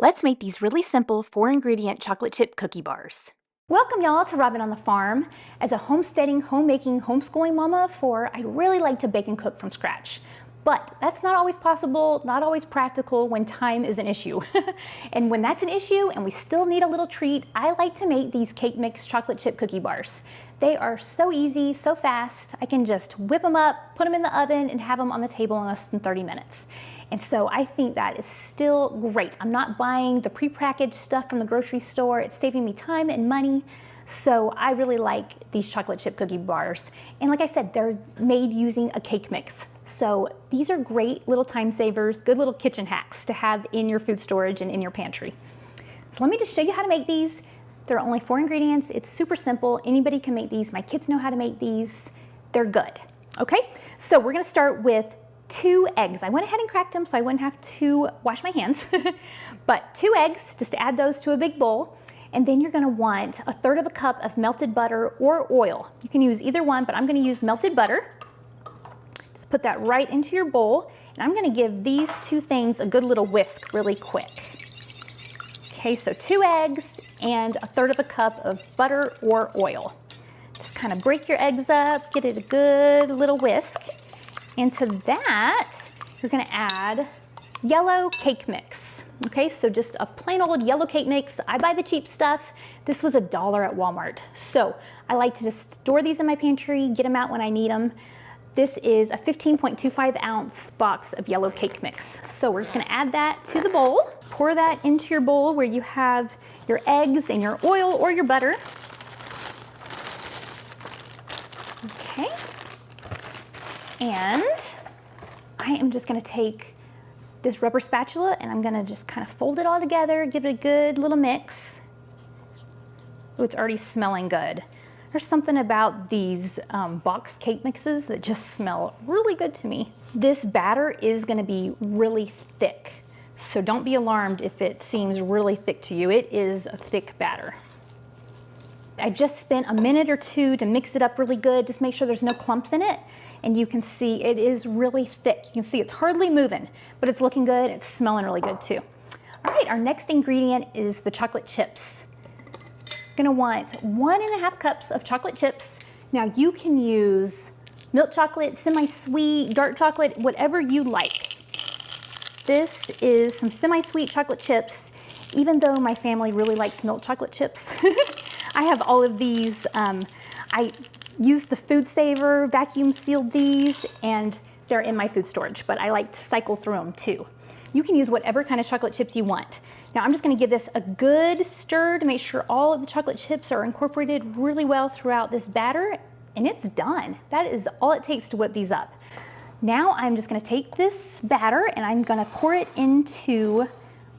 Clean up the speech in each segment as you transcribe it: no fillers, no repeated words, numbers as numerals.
Let's make these really simple 4-ingredient chocolate chip cookie bars. Welcome y'all to Robyn on the Farm. As a homesteading, homemaking, homeschooling mama of 4, I really like to bake and cook from scratch. But that's not always possible, not always practical when time is an issue. And when that's an issue and we still need a little treat, I like to make these cake mix chocolate chip cookie bars. They are so easy, so fast. I can just whip them up, put them in the oven, and have them on the table in less than 30 minutes. And so I think that is still great. I'm not buying the prepackaged stuff from the grocery store. It's saving me time and money. So I really like these chocolate chip cookie bars. And like I said, they're made using a cake mix. So these are great little time savers, good little kitchen hacks to have in your food storage and in your pantry. So let me just show you how to make these. There are only 4 ingredients. It's super simple. Anybody can make these. My kids know how to make these. They're good. Okay, so we're gonna start with 2 eggs. I went ahead and cracked them so I wouldn't have to wash my hands. But 2 eggs, just add those to a big bowl. And then you're gonna want 1/3 cup of melted butter or oil. You can use either one, but I'm gonna use melted butter. Just put that right into your bowl. And I'm gonna give these 2 things a good little whisk really quick. Okay, so 2 eggs and 1/3 cup of butter or oil. Just kind of break your eggs up, get it a good little whisk. And to that, you're gonna add yellow cake mix. Okay, so just a plain old yellow cake mix. I buy the cheap stuff. This was $1 at Walmart. So I like to just store these in my pantry, get them out when I need them. This is a 15.25 ounce box of yellow cake mix. So we're just gonna add that to the bowl. Pour that into your bowl where you have your eggs and your oil or your butter. Okay. And I am just gonna take this rubber spatula and I'm gonna just kind of fold it all together, give it a good little mix. Oh, it's already smelling good. There's something about these box cake mixes that just smell really good to me. This batter is gonna be really thick, so don't be alarmed if it seems really thick to you. It is a thick batter. I just spent a minute or 2 to mix it up really good. Just make sure there's no clumps in it. And you can see it is really thick. You can see it's hardly moving, but it's looking good. It's smelling really good too. All right, our next ingredient is the chocolate chips. You're gonna want 1.5 cups of chocolate chips. Now you can use milk chocolate, semi-sweet, dark chocolate, whatever you like. This is some semi-sweet chocolate chips, even though my family really likes milk chocolate chips. I have all of these. I used the Food Saver, vacuum sealed these, and they're in my food storage, but I like to cycle through them too. You can use whatever kind of chocolate chips you want. Now I'm just gonna give this a good stir to make sure all of the chocolate chips are incorporated really well throughout this batter, and it's done. That is all it takes to whip these up. Now I'm just gonna take this batter and I'm gonna pour it into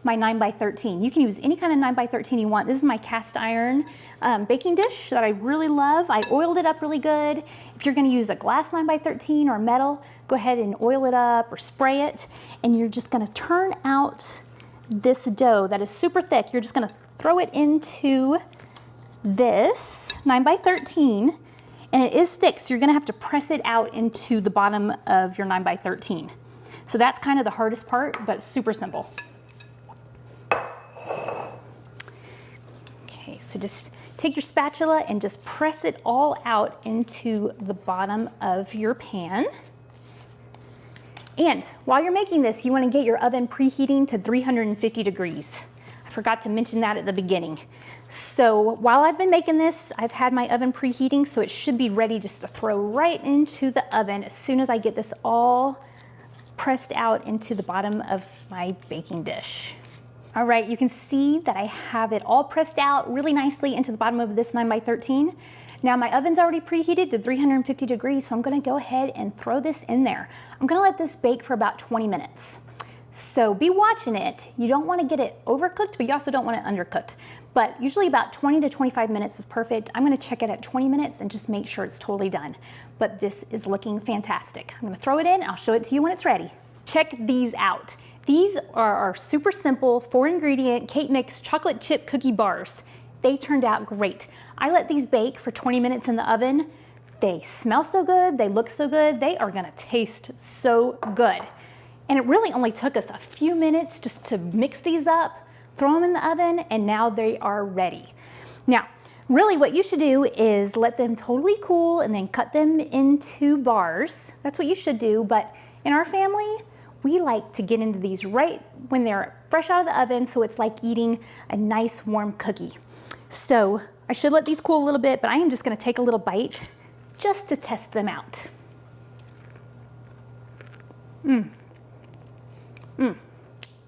my 9x13. You can use any kind of 9x13 you want. This is my cast iron baking dish that I really love. I oiled it up really good. If you're gonna use a glass 9x13 or metal, go ahead and oil it up or spray it. And you're just gonna turn out this dough that is super thick. You're just gonna throw it into this 9x13. And it is thick, so you're gonna have to press it out into the bottom of your 9x13. So that's kind of the hardest part, but it's super simple. Okay, so just take your spatula and just press it all out into the bottom of your pan. And while you're making this, you want to get your oven preheating to 350 degrees. I forgot to mention that at the beginning. So while I've been making this, I've had my oven preheating, so it should be ready just to throw right into the oven as soon as I get this all pressed out into the bottom of my baking dish. All right, you can see that I have it all pressed out really nicely into the bottom of this 9x13. Now my oven's already preheated to 350 degrees, so I'm gonna go ahead and throw this in there. I'm gonna let this bake for about 20 minutes. So be watching it. You don't wanna get it overcooked, but you also don't want it undercooked. But usually about 20 to 25 minutes is perfect. I'm gonna check it at 20 minutes and just make sure it's totally done. But this is looking fantastic. I'm gonna throw it in, I'll show it to you when it's ready. Check these out. These are our super simple 4-ingredient cake mix chocolate chip cookie bars. They turned out great. I let these bake for 20 minutes in the oven. They smell so good, they look so good, they are gonna taste so good. And it really only took us a few minutes just to mix these up, throw them in the oven, and now they are ready. Now, really what you should do is let them totally cool and then cut them into bars. That's what you should do, but in our family, we like to get into these right when they're fresh out of the oven, so it's like eating a nice warm cookie. So I should let these cool a little bit, but I am just gonna take a little bite just to test them out.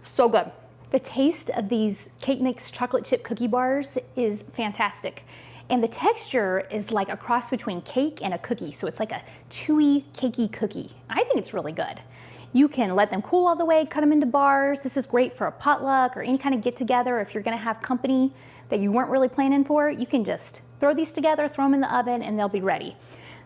So good. The taste of these cake mix chocolate chip cookie bars is fantastic. And the texture is like a cross between cake and a cookie. So it's like a chewy, cakey cookie. I think it's really good. You can let them cool all the way, cut them into bars. This is great for a potluck or any kind of get together. If you're gonna have company that you weren't really planning for, you can just throw these together, throw them in the oven, and they'll be ready.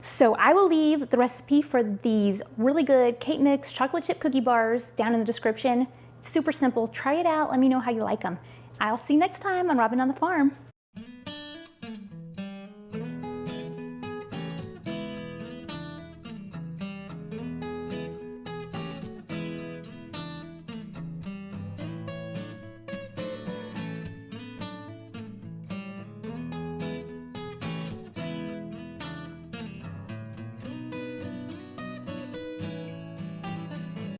So I will leave the recipe for these really good cake mix chocolate chip cookie bars down in the description. Super simple. Try it out. Let me know how you like them. I'll see you next time on Robyn on the Farm.